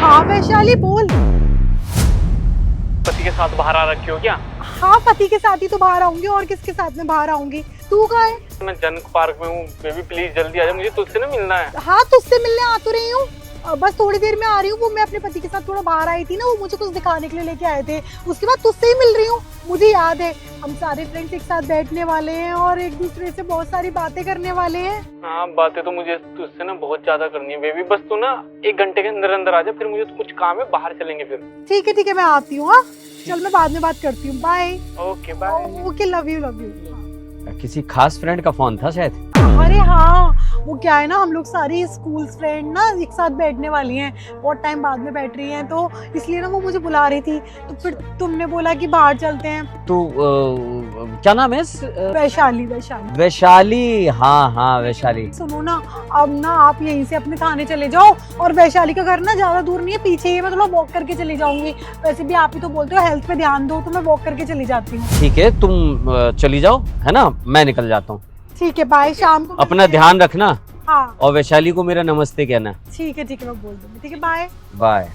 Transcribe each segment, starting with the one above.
हाँ वैशाली बोल। पति के साथ बाहर आ रखी हो क्या? हाँ पति के साथ ही तो बाहर आऊंगी, और किसके साथ में बाहर आऊंगी? तू कहाँ है? मैं जनक पार्क में हूँ बेबी, प्लीज जल्दी आ जा, मुझे तुझसे ना मिलना है। हाँ तुझसे मिलने आ तो रही हूँ, बस थोड़ी देर में आ रही हूँ। वो मैं अपने पति के साथ थोड़ा बाहर आई थी ना, वो मुझे कुछ दिखाने के लिए लेके आए थे, उसके बाद तुझसे ही मिल रही हूँ। मुझे याद है हम सारे फ्रेंड्स एक साथ बैठने वाले हैं और एक दूसरे से बहुत सारी बातें करने वाले हैं। हाँ बातें तो मुझे तुझसे ना बहुत ज्यादा करनी है बेबी, बस तू ना 1 घंटे के अंदर अंदर आ जा, फिर मुझे तो कुछ काम है, बाहर चलेंगे फिर। ठीक है मैं आती हूँ। हाँ चल मैं बाद में बात करती हूँ, bye. Okay bye. Okay love you. किसी खास फ्रेंड का फोन था शायद। अरे हाँ वो क्या है ना, हम लोग सारी स्कूल फ्रेंड ना एक साथ बैठने वाली हैं, बहुत टाइम बाद में बैठ रही हैं, तो इसलिए ना वो मुझे बुला रही थी, तो फिर तुमने बोला कि बाहर चलते हैं। तो क्या नाम है? वैशाली। वैशाली। हाँ वैशाली। सुनो ना, अब ना आप यहीं से अपने थाने चले जाओ, और वैशाली का घर ना ज्यादा दूर नहीं है, पीछे ही है, मैं थोड़ा वॉक करके चली जाऊंगी। वैसे भी आप ही तो बोलते हो हेल्थ पे ध्यान दो, तो मैं वॉक करके चली जाती हूँ। ठीक है तुम चली जाओ, है ना, मैं निकल जाता हूँ। ठीक है बाय, शाम को अपना ध्यान रखना। हाँ और वैशाली को मेरा नमस्ते कहना। ठीक है मैं बोल दूंगी। ठीक है bye. Bye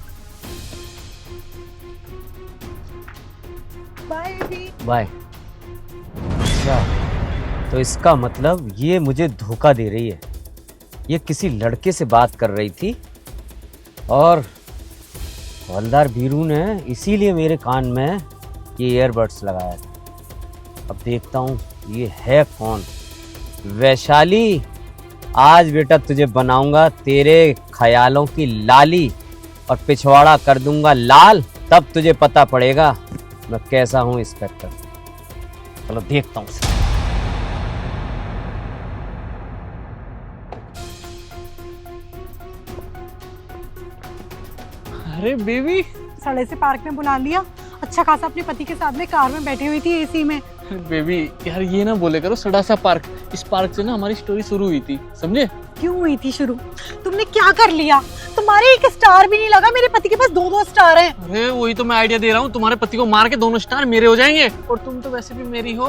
bye baby. Bye. अच्छा तो इसका मतलब ये मुझे धोखा दे रही है, ये किसी लड़के से बात कर रही थी, और हवलदार बीरू ने इसीलिए मेरे कान में ये ईयरबड्स लगाया था। अब देखता हूँ ये है कौन। वैशाली आज बेटा तुझे बनाऊंगा तेरे ख्यालों की लाली, और पिछवाड़ा कर दूंगा लाल, तब तुझे पता पड़ेगा मैं कैसा हूं इंस्पेक्टर। चलो देखता हूं। अरे बेबी। सड़े से पार्क में बुला लिया, अच्छा खासा अपने पति के साथ में कार में बैठी हुई थी एसी में। बेबी यार ये ना बोले करो सड़ा सा पार्क, इस पार्क से ना हमारी स्टोरी शुरू हुई थी, समझे? क्यों हुई थी शुरू? तुमने क्या कर लिया? तुम्हारे एक स्टार भी नहीं लगा, मेरे पति के पास 2 स्टार हैं। अरे वही तो मैं आइडिया दे रहा हूँ, तुम्हारे पति को मार के 2 स्टार मेरे हो जाएंगे, और तुम तो वैसे भी मेरी हो।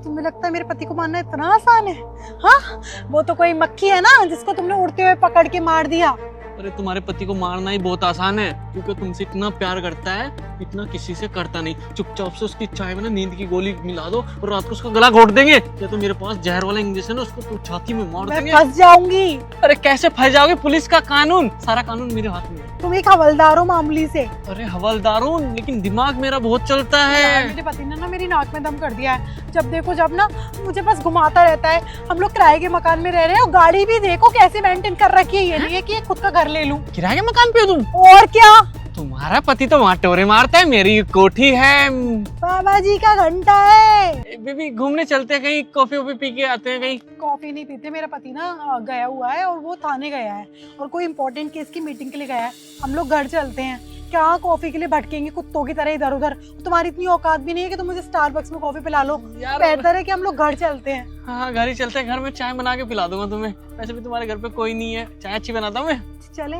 तुम्हें लगता है मेरे पति को मारना इतना आसान है? हाँ वो तो कोई मक्खी है ना, जिसको तुमने उड़ते हुए पकड़ के मार दिया। अरे तुम्हारे पति को मारना ही बहुत आसान है, क्योंकि तुमसे इतना प्यार करता है, इतना किसी से करता नहीं। चुपचाप से उसकी चाय में ना नींद की गोली मिला दो, और रात को उसका गला घोट देंगे, या तो मेरे पास जहर वाला इंजेक्शन है, उसको तो छाती में मार देंगे। मैं फंस जाऊंगी। अरे कैसे फंस जाओगे? पुलिस का कानून, सारा कानून मेरे हाथ में है। तुम एक हवलदार हो मामूली से। अरे हवलदार हूँ, लेकिन दिमाग मेरा बहुत चलता है। मेरे पति ने ना मेरी नाक में दम कर दिया है, जब देखो जब ना मुझे बस घुमाता रहता है। हम लोग किराए के मकान में रह रहे हैं, और गाड़ी भी देखो कैसे मेंटेन कर रखी है, ये नहीं है कि खुद का घर ले लूं। किराए के मकान पे हो तुम? और क्या, तुम्हारा पति तो वहाँ टोरे मारता है, मेरी कोठी है। बाबा जी का घंटा है। बेबी घूमने चलते हैं कहीं, कॉफी वॉफी पी के आते हैं कहीं। कॉफी नहीं पीते, मेरा पति ना गया हुआ है, और वो थाने गया है, और कोई इम्पोर्टेंट केस की मीटिंग के लिए गया है। हम लोग घर चलते हैं, क्या कॉफी के लिए भटकेंगे कुत्तों की तरह इधर उधर? तुम्हारी इतनी औकात भी नहीं है कि तुम मुझे स्टारबक्स में कॉफी पिला लो। बेहतर है कि हम लोग घर चलते हैं। हाँ घर ही चलते हैं, घर में चाय बना के पिला दूंगा तुम्हें, वैसे भी तुम्हारे घर पे कोई नहीं है, चाय अच्छी बनाता हूँ मैं। चले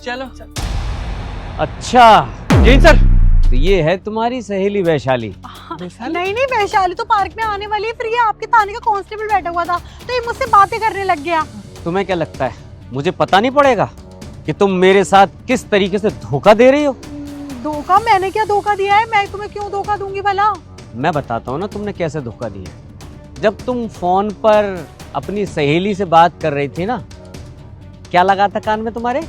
चलो। अच्छा जी सर, तो ये है तुम्हारी सहेली वैशाली। नहीं वैशाली तो पार्क में आने वाली है, फिर ये आपके थाने का कांस्टेबल बैठा हुआ था, तो ये मुझसे बातें करने लग गया। तुम्हें क्या लगता है मुझे पता नहीं पड़ेगा कि तुम मेरे साथ किस तरीके से धोखा दे रही हो? धोखा? मैंने क्या धोखा दिया है? मैं तुम्हें क्यों धोखा दूंगी भला? मैं बताता हूँ ना तुमने कैसे धोखा दिया। जब तुम फोन पर अपनी सहेली से बात कर रही थी ना, क्या लगा था कान में तुम्हारे?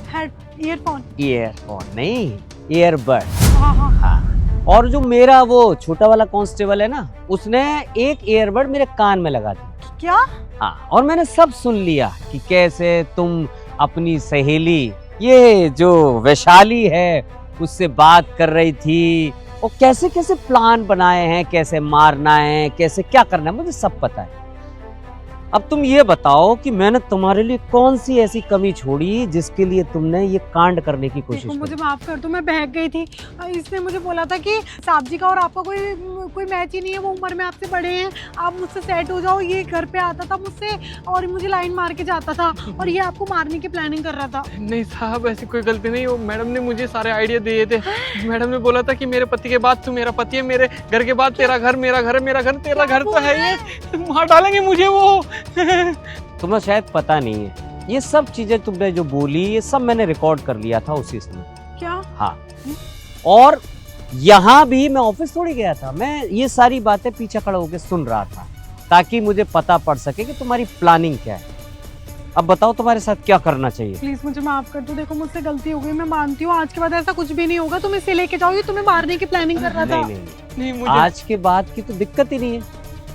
ईयरफोन। ईयरफोन नहीं, ईयरबड। हाँ। और जो मेरा वो छोटा वाला कांस्टेबल है ना, उसने एक ईयरबड मेरे कान में लगा दिया। क्या? हाँ, और मैंने सब सुन लिया कि कैसे तुम अपनी सहेली ये जो वैशाली है उससे बात कर रही थी, और कैसे कैसे प्लान बनाए हैं, कैसे मारना है, कैसे क्या करना है, मुझे सब पता है। अब तुम ये बताओ कि मैंने तुम्हारे लिए कौन सी ऐसी कमी छोड़ी जिसके लिए तुमने ये कांड करने की कोशिश की? मुझे माफ कर दो, मैं बहक गई थी। इसने मुझे बोला था कि साहब जी का और आपका कोई मैच ही नहीं है, वो उम्र में आपसे बड़े हैं, आप मुझसे सेट हो जाओ। ये घर पे आता था मुझसे और मुझे लाइन मार के जाता था, और ये आपको मारने की प्लानिंग कर रहा था। नहीं साहब ऐसी कोई गलती नहीं, वो मैडम ने मुझे सारे आइडिया दिए थे। मैडम ने बोला था कि मेरे पति के बाद तू मेरा पति है, मेरे घर के बाद तेरा घर, मेरा घर है, मेरा घर तेरा घर तो है, ये मार डालेंगे मुझे वो। तुम्हें शायद पता नहीं है, ये सब चीजें तुमने जो बोली ये सब मैंने रिकॉर्ड कर लिया था उसी समय। क्या? हाँ, और यहाँ भी मैं ऑफिस थोड़ी गया था, मैं ये सारी बातें पीछे खड़ा होकर सुन रहा था ताकि मुझे पता पड़ सके कि तुम्हारी प्लानिंग क्या है। अब बताओ तुम्हारे साथ क्या करना चाहिए। प्लीज मुझे माफ कर दो, देखो मुझसे गलती हो गई, मैं मानती हूँ, आज के बाद ऐसा कुछ भी नहीं होगा। तुम इसे लेके जाओगे, तुम्हें मारने की प्लानिंग कर रहा था। नहीं, नहीं मुझे आज के बाद की तो दिक्कत ही नहीं है।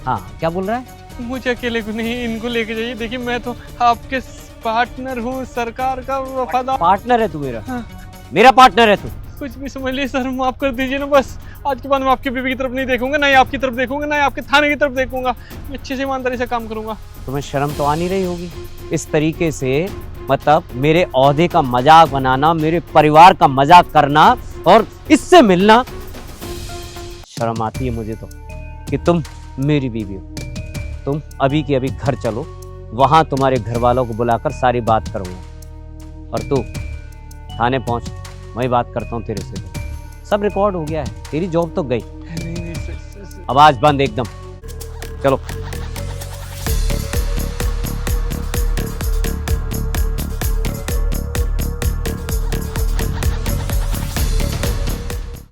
हाँ, क्या बोल रहा है? मुझे अकेले को नहीं, इनको लेके जाइए। देखिए मैं तो आपके पार्टनर हूँ, सरकार का वफादार। पार्टनर है तू मेरा? हाँ। मेरा पार्टनर है तू? कुछ भी समझ लीजिए सर, माफ कर दीजिए ना। बस आज के बाद मैं आपकी बीवी की तरफ नहीं देखूंगा, ना ही आपकी तरफ देखूंगा, ना ही आपके थाने की तरफ देखूंगा। मैं अच्छे से ईमानदारी से काम करूंगा। तुम्हें शर्म तो आ नहीं रही होगी इस तरीके से, मतलब मेरे ओहदे का मजाक बनाना, मेरे परिवार का मजाक करना और इससे मिलना। शर्म आती है मुझे तो कि तुम मेरी बीवी हो। तुम अभी के अभी घर चलो, वहां तुम्हारे घर वालों को बुलाकर सारी बात करूंगा। और तू थाने पहुंच, मैं बात करता हूँ तेरे से। सब रिकॉर्ड हो गया है, तेरी जॉब तो गई। नहीं, आवाज बंद एकदम। चलो।